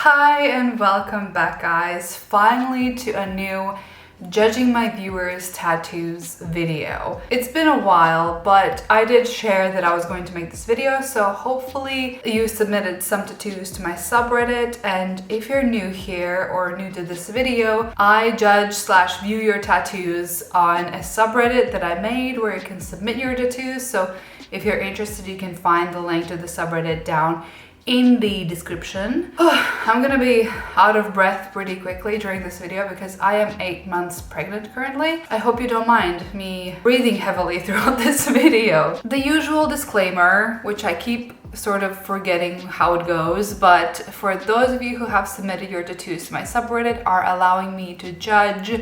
Hi and welcome back, guys, finally to a new judging my viewers tattoos video. It's been a while, but I did share that I was going to make this video, so hopefully you submitted some tattoos to my subreddit. And if you're new here or new to this video, I judge/view your tattoos on a subreddit that I made where you can submit your tattoos. So if you're interested, you can find the link to the subreddit down in the description. I'm gonna be out of breath pretty quickly during this video because I am 8 months pregnant currently. I hope you don't mind me breathing heavily throughout this video. The usual disclaimer, which I keep sort of forgetting how it goes, but for those of you who have submitted your tattoos to my subreddit are allowing me to judge,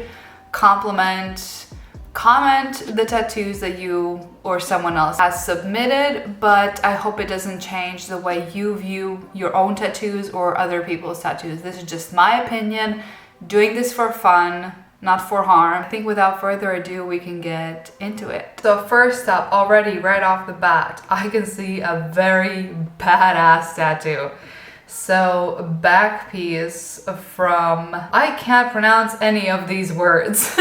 compliment, comment the tattoos that you or someone else has submitted, but I hope it doesn't change the way you view your own tattoos or other people's tattoos. This is just my opinion, doing this for fun, not for harm. I think without further ado, we can get into it. So first up, already right off the bat, I can see a very badass tattoo. So back piece from, I can't pronounce any of these words.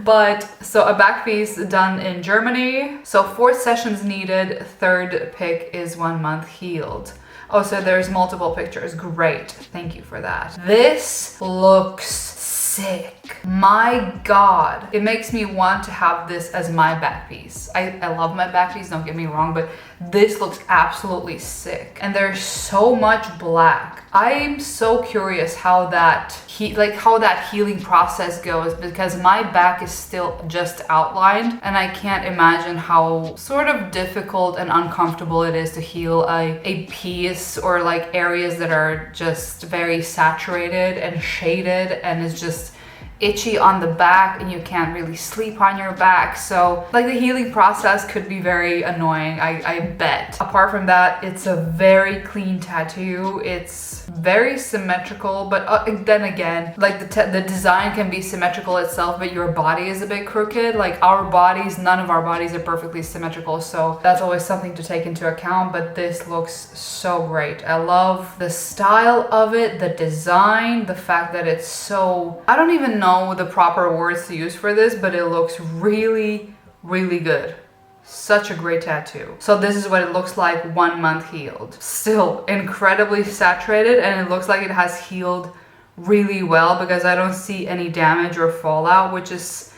But so a back piece done in Germany. So 4 sessions needed, third pick is 1 month healed. Oh, so there's multiple pictures. Great. Thank you for that. This looks sick. My God. It makes me want to have this as my back piece. I love my back piece, don't get me wrong, but this looks absolutely sick. And there's so much black. I'm so curious how that healing process goes, because my back is still just outlined and I can't imagine how sort of difficult and uncomfortable it is to heal a piece or like areas that are just very saturated and shaded and is just itchy on the back and you can't really sleep on your back. So like the healing process could be very annoying, I bet. Apart from that, it's a very clean tattoo. It's very symmetrical, but then again, like the design can be symmetrical itself, but your body is a bit crooked. Like none of our bodies are perfectly symmetrical, so that's always something to take into account. But this looks so great. I love the style of it, the design, the fact that it's so, I don't even know the proper words to use for this, but it looks really, really good. Such a great tattoo. So this is what it looks like 1 month healed. Still incredibly saturated, and it looks like it has healed really well because I don't see any damage or fallout, which is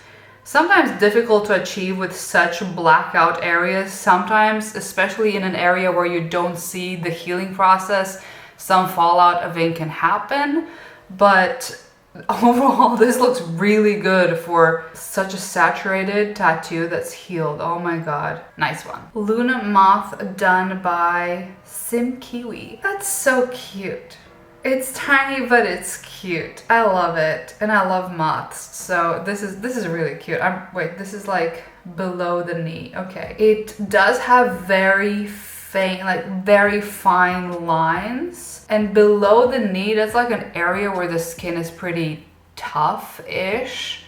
sometimes difficult to achieve with such blackout areas. Sometimes, especially in an area where you don't see the healing process, some fallout of ink can happen. But overall, this looks really good for such a saturated tattoo that's healed. Oh my God. Nice one. Luna Moth done by Sim Kiwi. That's so cute. It's tiny, but it's cute. I love it. And I love moths. So this is really cute. Wait, this is like below the knee. Okay. It does have very faint, like very fine lines. And below the knee, that's like an area where the skin is pretty tough-ish.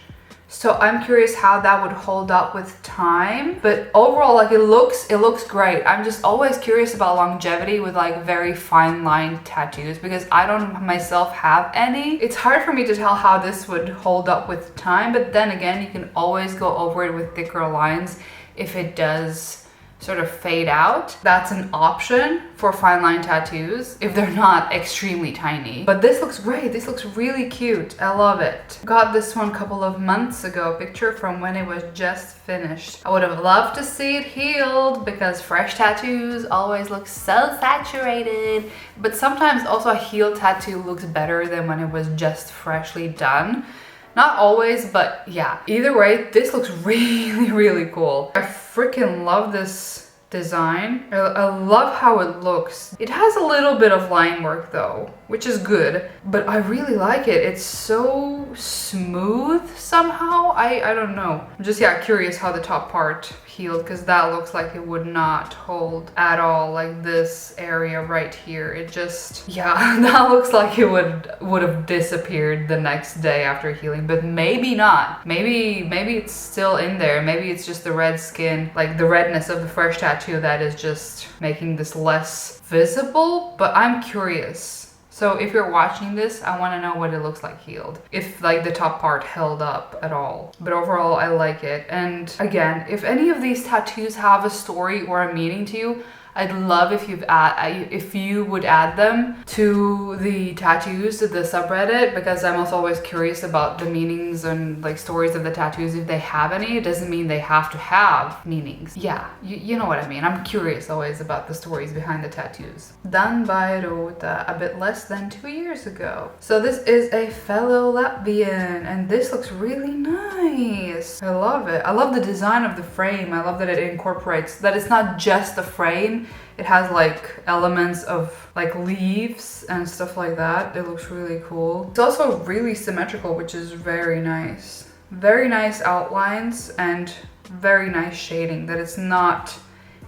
So I'm curious how that would hold up with time. But overall, like it looks great. I'm just always curious about longevity with like very fine line tattoos because I don't myself have any. It's hard for me to tell how this would hold up with time, but then again, you can always go over it with thicker lines if it does sort of fade out. That's an option for fine line tattoos if they're not extremely tiny. But this looks great. This looks really cute. I love it. Got this one a couple of months ago, a picture from when it was just finished. I would have loved to see it healed because fresh tattoos always look so saturated. But sometimes also a healed tattoo looks better than when it was just freshly done. Not always, but yeah. Either way, this looks really, really cool. I freaking love this design. I love how it looks. It has a little bit of line work though, which is good, but I really like it. It's so smooth somehow. I don't know. I'm just, yeah, curious how the top part healed because that looks like it would not hold at all. Like this area right here, it just, yeah, that looks like it would have disappeared the next day after healing, but maybe not. Maybe it's still in there. Maybe it's just the red skin, like the redness of the fresh tattoo that is just making this less visible, but I'm curious. So if you're watching this, I want to know what it looks like healed. If like the top part held up at all. But overall, I like it. And again, if any of these tattoos have a story or a meaning to you, I'd love if you would add them to the tattoos, to the subreddit, because I'm also always curious about the meanings and like stories of the tattoos. If they have any, it doesn't mean they have to have meanings. Yeah, you know what I mean. I'm curious always about the stories behind the tattoos. Done by Rota a bit less than 2 years ago. So this is a fellow Latvian, and this looks really nice. I love it. I love the design of the frame. I love that it incorporates, that it's not just the frame. It has like elements of like leaves and stuff like that. It looks really cool. It's also really symmetrical, which is very nice. Very nice outlines and very nice shading, that it's not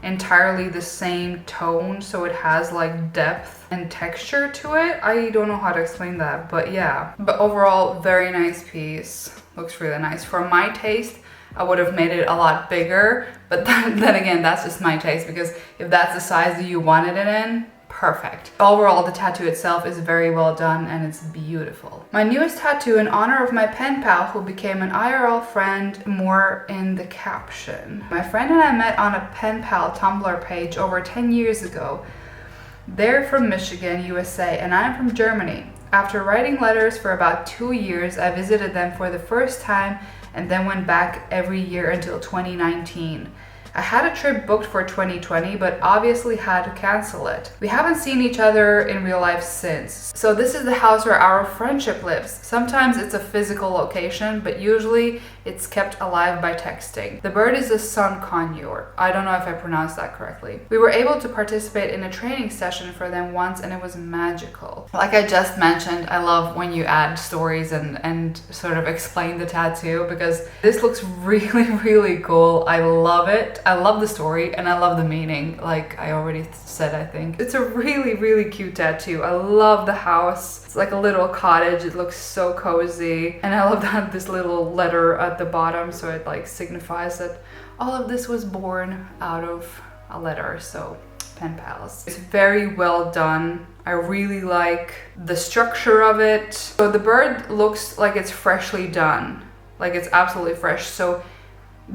entirely the same tone, so it has like depth and texture to it. I don't know how to explain that, but yeah. But overall, very nice piece. Looks really nice. For my taste, I would have made it a lot bigger, but then again, that's just my taste, because if that's the size that you wanted it in, perfect. Overall, the tattoo itself is very well done and it's beautiful. My newest tattoo in honor of my pen pal who became an IRL friend, more in the caption. My friend and I met on a pen pal Tumblr page over 10 years ago. They're from Michigan, USA, and I'm from Germany. After writing letters for about 2 years, I visited them for the first time and then went back every year until 2019. I had a trip booked for 2020, but obviously had to cancel it. We haven't seen each other in real life since. So this is the house where our friendship lives. Sometimes it's a physical location, but usually it's kept alive by texting. The bird is a sun conure. I don't know if I pronounced that correctly. We were able to participate in a training session for them once and it was magical. Like I just mentioned, I love when you add stories and sort of explain the tattoo, because this looks really, really cool. I love it. I love the story and I love the meaning, like I already said, I think. It's a really, really cute tattoo. I love the house. It's like a little cottage. It looks so cozy. And I love that this little letter at the bottom, so it like signifies that all of this was born out of a letter, so pen pals. It's very well done. I really like the structure of it. So the bird looks like it's freshly done, like it's absolutely fresh. So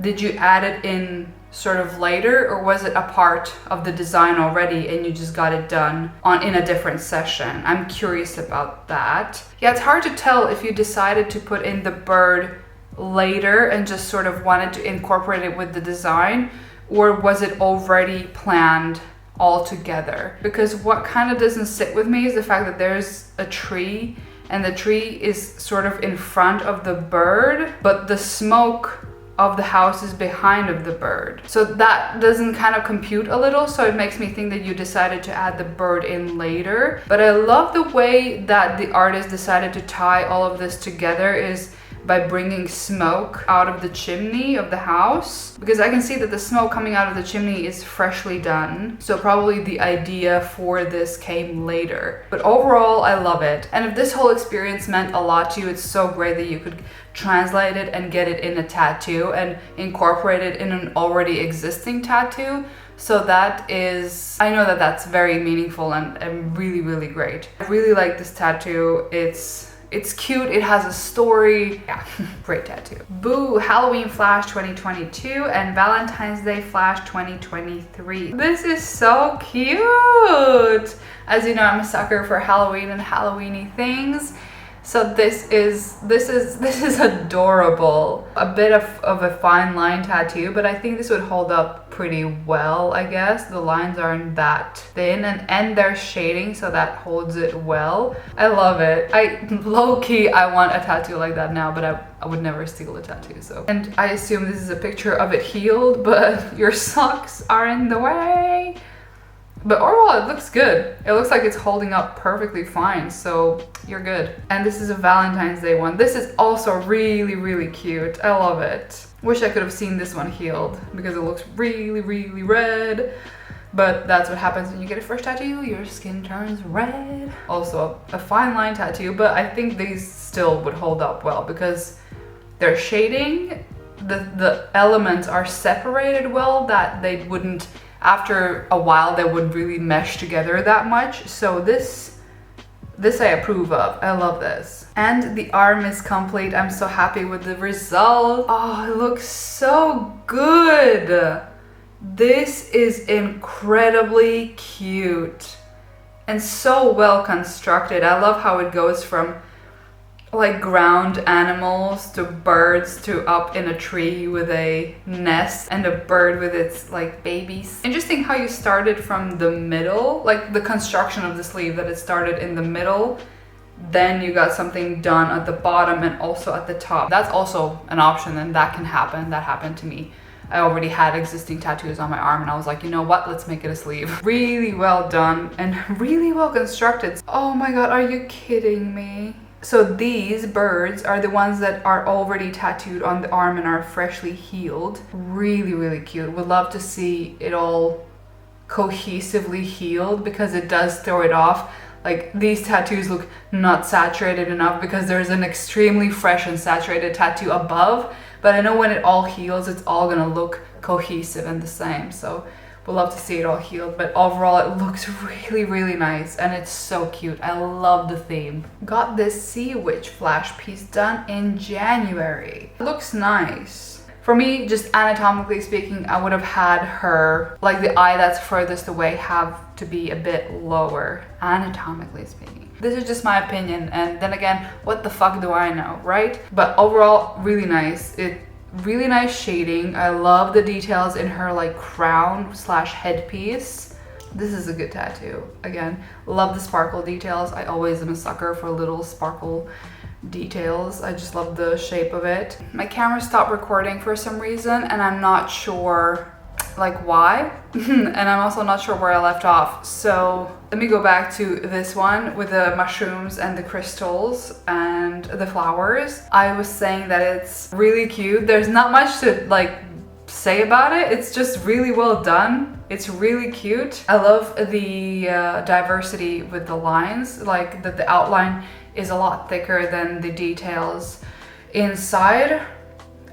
did you add it in sort of later, or was it a part of the design already and you just got it done in a different session? I'm curious about that. Yeah, it's hard to tell if you decided to put in the bird later and just sort of wanted to incorporate it with the design, or was it already planned all together? Because what kind of doesn't sit with me is the fact that there's a tree and the tree is sort of in front of the bird, but the smoke of the house is behind of the bird. So that doesn't kind of compute a little, so it makes me think that you decided to add the bird in later. But I love the way that the artist decided to tie all of this together is by bringing smoke out of the chimney of the house, because I can see that the smoke coming out of the chimney is freshly done. So probably the idea for this came later. But overall, I love it. And if this whole experience meant a lot to you, it's so great that you could translate it and get it in a tattoo and incorporate it in an already existing tattoo. So that is, I know that that's very meaningful and really, really great. I really like this tattoo. It's cute, it has a story. Yeah, great tattoo. Boo, Halloween Flash 2022 and Valentine's Day Flash 2023. This is so cute. As you know, I'm a sucker for Halloween and Halloweeny things. So this is adorable. A bit of a fine line tattoo, but I think this would hold up pretty well, I guess. The lines aren't that thin and there's shading, so that holds it well. I love it. Low-key, I want a tattoo like that now, but I would never steal a tattoo, so. And I assume this is a picture of it healed, but your socks are in the way. But overall, it looks good. It looks like it's holding up perfectly fine, so you're good. And this is a Valentine's Day one. This is also really, really cute. I love it. Wish I could have seen this one healed because it looks really, really red. But that's what happens when you get a fresh tattoo. Your skin turns red. Also, a fine line tattoo, but I think these still would hold up well because they're shading. The elements are separated well, that they wouldn't, after a while, they wouldn't really mesh together that much. So this This I approve of. I love this. And the arm is complete. I'm so happy with the result. Oh, it looks so good. This is incredibly cute and so well constructed. I love how it goes from like ground animals to birds to up in a tree with a nest and a bird with its like babies. Interesting how you started from the middle, like the construction of the sleeve, that it started in the middle, then you got something done at the bottom and also at the top. That's also an option, and that can happen. That happened to me. I already had existing tattoos on my arm and I was like, you know what, let's make it a sleeve. Really well done and really well constructed. Oh my god, are you kidding me? So these birds are the ones that are already tattooed on the arm and are freshly healed. Really, really cute. Would love to see it all cohesively healed because it does throw it off. Like these tattoos look not saturated enough because there's an extremely fresh and saturated tattoo above. But I know when it all heals, it's all gonna look cohesive and the same. So we'll love to see it all healed. But overall, it looks really, really nice. And it's so cute. I love the theme. Got this Sea Witch flash piece done in January. It looks nice. For me, just anatomically speaking, I would have had her, like the eye that's furthest away, have to be a bit lower, anatomically speaking. This is just my opinion, and then again, what the fuck do I know, right? But overall, really nice. Really nice shading. I love the details in her like crown slash headpiece. This is a good tattoo. Again, love the sparkle details. I always am a sucker for little sparkle details. I just love the shape of it. My camera stopped recording for some reason and I'm not sure like why. And I'm also not sure where I left off. So let me go back to this one with the mushrooms and the crystals and the flowers. I was saying that it's really cute. There's not much to like say about it. It's just really well done. It's really cute. I love the diversity with the lines, like that the outline is a lot thicker than the details inside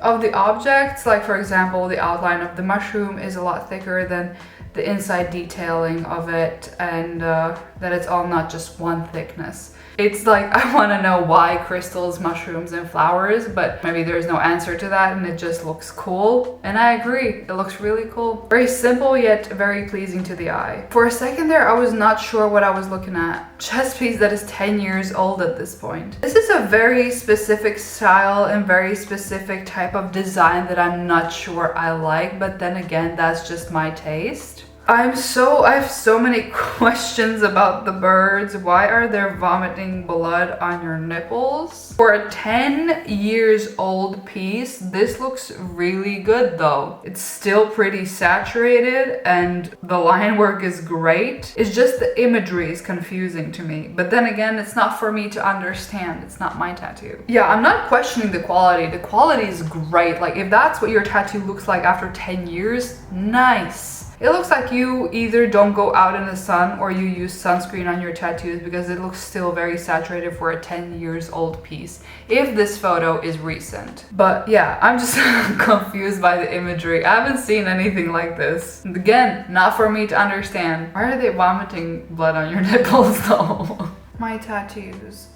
of the objects. Like for example, the outline of the mushroom is a lot thicker than the inside detailing of it, and that it's all not just one thickness. It's like, I want to know why crystals, mushrooms, and flowers, but maybe there's no answer to that and it just looks cool. And I agree, it looks really cool. Very simple yet very pleasing to the eye. For a second there, I was not sure what I was looking at. Chest piece that is 10 years old at this point. This is a very specific style and very specific type of design that I'm not sure I like, but then again, that's just my taste. I have so many questions about the birds. Why are they vomiting blood on your nipples? For a 10 years old piece, this looks really good though. It's still pretty saturated and the line work is great. It's just the imagery is confusing to me. But then again, it's not for me to understand. It's not my tattoo. Yeah, I'm not questioning the quality. The quality is great. Like if that's what your tattoo looks like after 10 years, nice. It looks like you either don't go out in the sun or you use sunscreen on your tattoos because it looks still very saturated for a 10 years old piece, if this photo is recent. But yeah, I'm just confused by the imagery. I haven't seen anything like this. And again, not for me to understand. Why are they vomiting blood on your nipples though? My tattoos.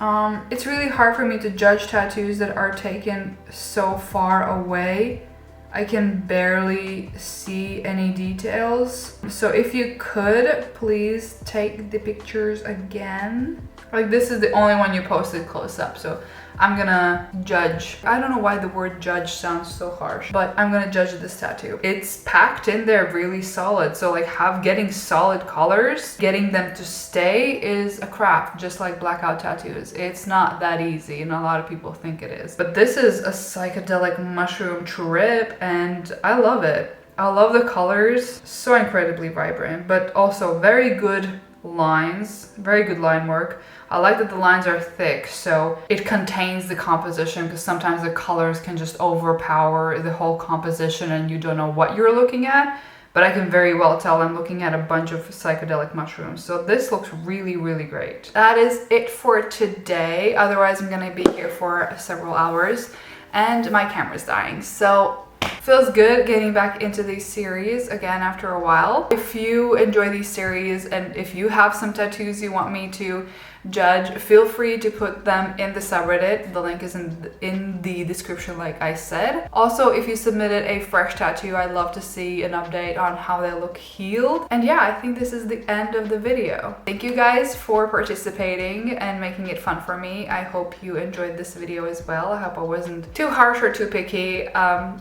It's really hard for me to judge tattoos that are taken so far away. I can barely see any details. So if you could, please take the pictures again. Like this is the only one you posted close up, so I'm gonna judge. I don't know why the word judge sounds so harsh, but I'm gonna judge this tattoo. It's packed in there really solid. So like getting solid colors, getting them to stay is a craft, just like blackout tattoos. It's not that easy and a lot of people think it is. But this is a psychedelic mushroom trip and I love it. I love the colors, so incredibly vibrant, but also very good lines, very good line work. I like that the lines are thick, so it contains the composition, because sometimes the colors can just overpower the whole composition and you don't know what you're looking at. But I can very well tell I'm looking at a bunch of psychedelic mushrooms. So this looks really, really great. That is it for today. Otherwise, I'm gonna be here for several hours and my camera's dying. So feels good getting back into these series again after a while. If you enjoy these series and if you have some tattoos you want me to judge, feel free to put them in the subreddit. The link is in the description, like I said. Also, if you submitted a fresh tattoo, I'd love to see an update on how they look healed. And yeah, I think this is the end of the video. Thank you guys for participating and making it fun for me. I hope you enjoyed this video as well. I hope I wasn't too harsh or too picky.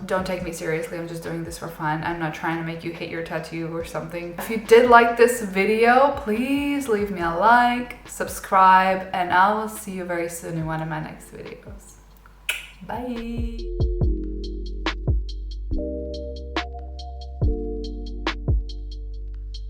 Don't take me seriously, I'm just doing this for fun. I'm not trying to make you hate your tattoo or something. If you did like this video, please leave me a like, subscribe, and I will see you very soon in one of my next videos. Bye!